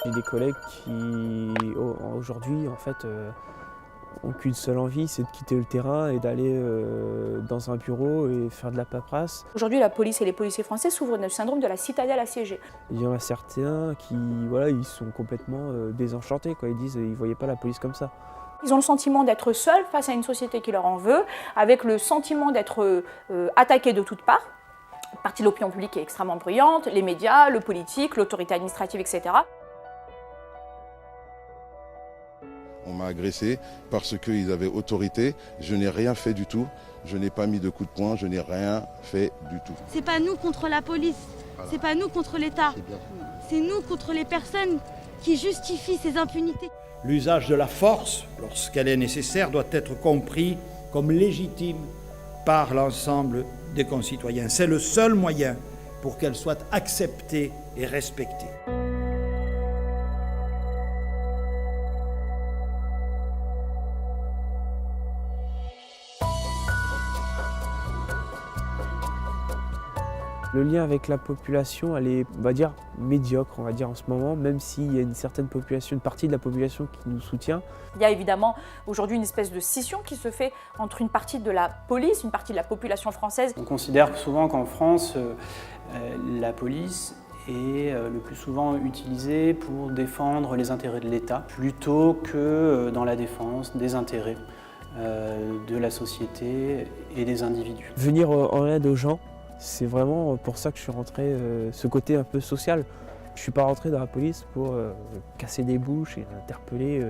J'ai des collègues qui, aujourd'hui, en fait, ont qu'une seule envie, c'est de quitter le terrain et d'aller dans un bureau et faire de la paperasse. Aujourd'hui, la police et les policiers français souffrent du syndrome de la citadelle assiégée. Il y en a certains qui, voilà, ils sont complètement désenchantés, quoi. Ils disent qu'ils ne voyaient pas la police comme ça. Ils ont le sentiment d'être seuls face à une société qui leur en veut, avec le sentiment d'être attaqués de toutes parts. Une partie de l'opinion publique est extrêmement bruyante, les médias, le politique, l'autorité administrative, etc. On m'a agressé parce qu'ils avaient autorité. Je n'ai rien fait du tout. Je n'ai pas mis de coup de poing. Je n'ai rien fait du tout. C'est pas nous contre la police. Voilà. C'est pas nous contre l'État. C'est nous contre les personnes qui justifient ces impunités. L'usage de la force, lorsqu'elle est nécessaire, doit être compris comme légitime par l'ensemble des concitoyens. C'est le seul moyen pour qu'elle soit acceptée et respectée. Le lien avec la population, elle est, on va dire, médiocre, on va dire, en ce moment, même s'il y a une certaine population, une partie de la population qui nous soutient. Il y a évidemment aujourd'hui une espèce de scission qui se fait entre une partie de la police, une partie de la population française. On considère souvent qu'en France, la police est le plus souvent utilisée pour défendre les intérêts de l'État, plutôt que dans la défense des intérêts de la société et des individus. Venir en aide aux gens, c'est vraiment pour ça que je suis rentré, ce côté un peu social. Je ne suis pas rentré dans la police pour casser des bouches et interpeller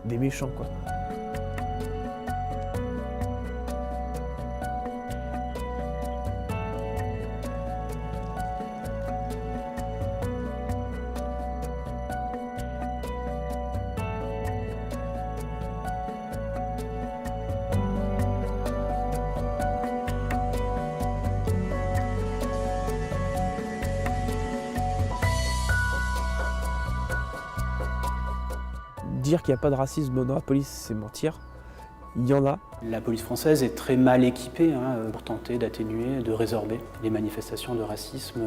des méchants, quoi. Dire qu'il n'y a pas de racisme dans la police, c'est mentir. Il y en a. La police française est très mal équipée pour tenter d'atténuer, de résorber les manifestations de racisme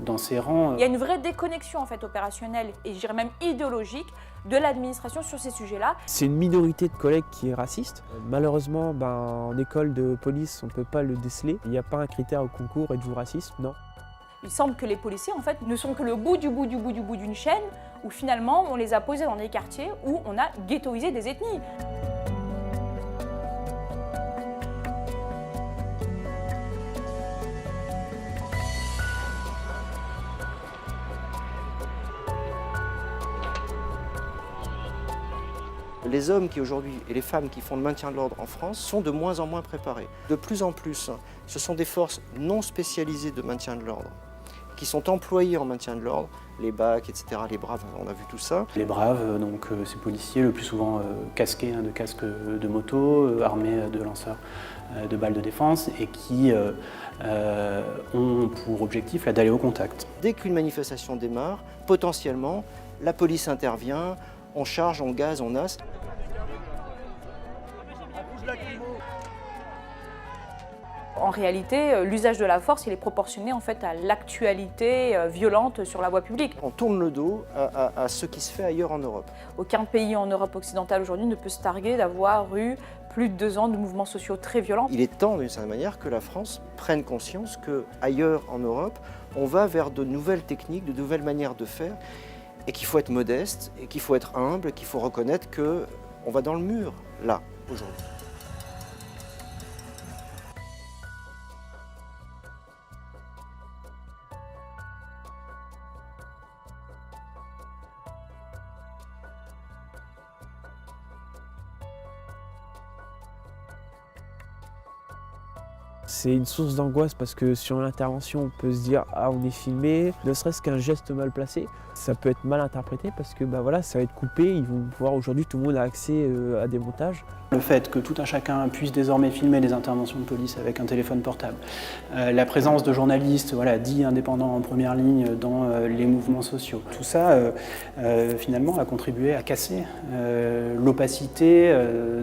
dans ses rangs. Il y a une vraie déconnexion en fait, opérationnelle et je dirais même idéologique de l'administration sur ces sujets-là. C'est une minorité de collègues qui est raciste. Malheureusement, en école de police, on ne peut pas le déceler. Il n'y a pas un critère au concours êtes-vous raciste? Non. Il semble que les policiers en fait, ne sont que le bout d'une chaîne où finalement on les a posés dans des quartiers où on a ghettoisé des ethnies. Les hommes qui aujourd'hui et les femmes qui font le maintien de l'ordre en France sont de moins en moins préparés. De plus en plus, ce sont des forces non spécialisées de maintien de l'ordre qui sont employés en maintien de l'ordre, les BAC, etc., les braves, on a vu tout ça. Les braves, donc ces policiers, le plus souvent casqués de casques de moto, armés de lanceurs de balles de défense et qui ont pour objectif d'aller au contact. Dès qu'une manifestation démarre, potentiellement, la police intervient, on charge, on gaze, on nasse. En réalité, l'usage de la force, il est proportionné en fait à l'actualité violente sur la voie publique. On tourne le dos à ce qui se fait ailleurs en Europe. Aucun pays en Europe occidentale aujourd'hui ne peut se targuer d'avoir eu plus de 2 ans de mouvements sociaux très violents. Il est temps, d'une certaine manière, que la France prenne conscience qu'ailleurs en Europe, on va vers de nouvelles techniques, de nouvelles manières de faire, et qu'il faut être modeste, et qu'il faut être humble, et qu'il faut reconnaître qu'on va dans le mur, là, aujourd'hui. C'est une source d'angoisse parce que sur l'intervention, on peut se dire « Ah, on est filmé », ne serait-ce qu'un geste mal placé. Ça peut être mal interprété parce que voilà, ça va être coupé, ils vont pouvoir aujourd'hui, tout le monde a accès à des montages. Le fait que tout un chacun puisse désormais filmer les interventions de police avec un téléphone portable, la présence de journalistes dits indépendants en première ligne dans les mouvements sociaux, tout ça finalement a contribué à casser l'opacité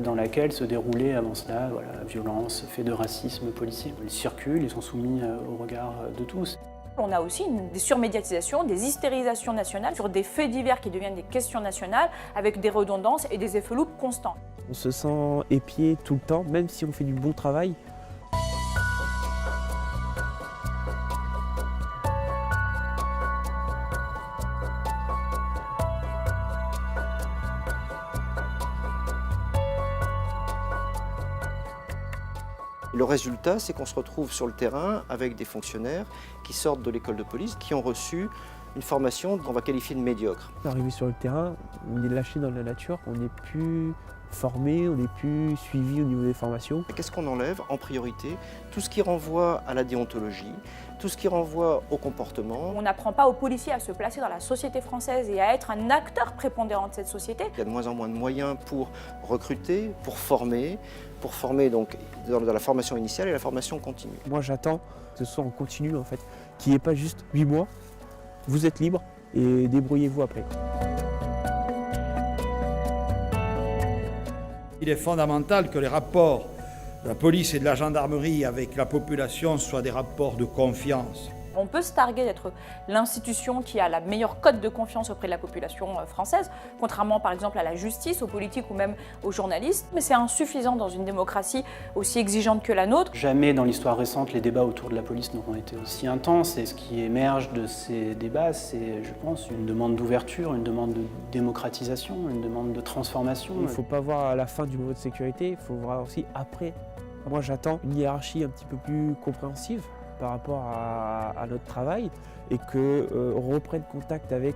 dans laquelle se déroulait avant cela violence, faits de racisme policier. Ils circulent, ils sont soumis au regard de tous. On a aussi des surmédiatisations, des hystérisations nationales sur des faits divers qui deviennent des questions nationales avec des redondances et des effets loupes constants. On se sent épié tout le temps, même si on fait du bon travail. Le résultat, c'est qu'on se retrouve sur le terrain avec des fonctionnaires qui sortent de l'école de police, qui ont reçu une formation qu'on va qualifier de médiocre. Arrivé sur le terrain, on est lâché dans la nature, on n'est plus formé, on n'est plus suivi au niveau des formations. Qu'est-ce qu'on enlève en priorité? Tout ce qui renvoie à la déontologie, tout ce qui renvoie au comportement. On n'apprend pas aux policiers à se placer dans la société française et à être un acteur prépondérant de cette société. Il y a de moins en moins de moyens pour recruter, pour former donc dans la formation initiale et la formation continue. Moi j'attends que ce soit en continu en fait, qu'il n'y ait pas juste 8 mois, vous êtes libre et débrouillez-vous après. Il est fondamental que les rapports de la police et de la gendarmerie avec la population soient des rapports de confiance. On peut se targuer d'être l'institution qui a la meilleure cote de confiance auprès de la population française, contrairement par exemple à la justice, aux politiques ou même aux journalistes. Mais c'est insuffisant dans une démocratie aussi exigeante que la nôtre. Jamais dans l'histoire récente, les débats autour de la police n'auront été aussi intenses. Et ce qui émerge de ces débats, c'est, je pense, une demande d'ouverture, une demande de démocratisation, une demande de transformation. Il ne faut pas voir à la fin du moment de sécurité, il faut voir aussi après. Moi j'attends une hiérarchie un petit peu plus compréhensive par rapport à notre travail et qu'on reprenne contact avec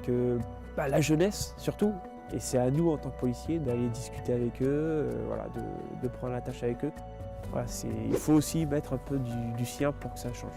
la jeunesse surtout. Et c'est à nous en tant que policiers d'aller discuter avec eux, de prendre la tâche avec eux. Voilà, il faut aussi mettre un peu du sien pour que ça change.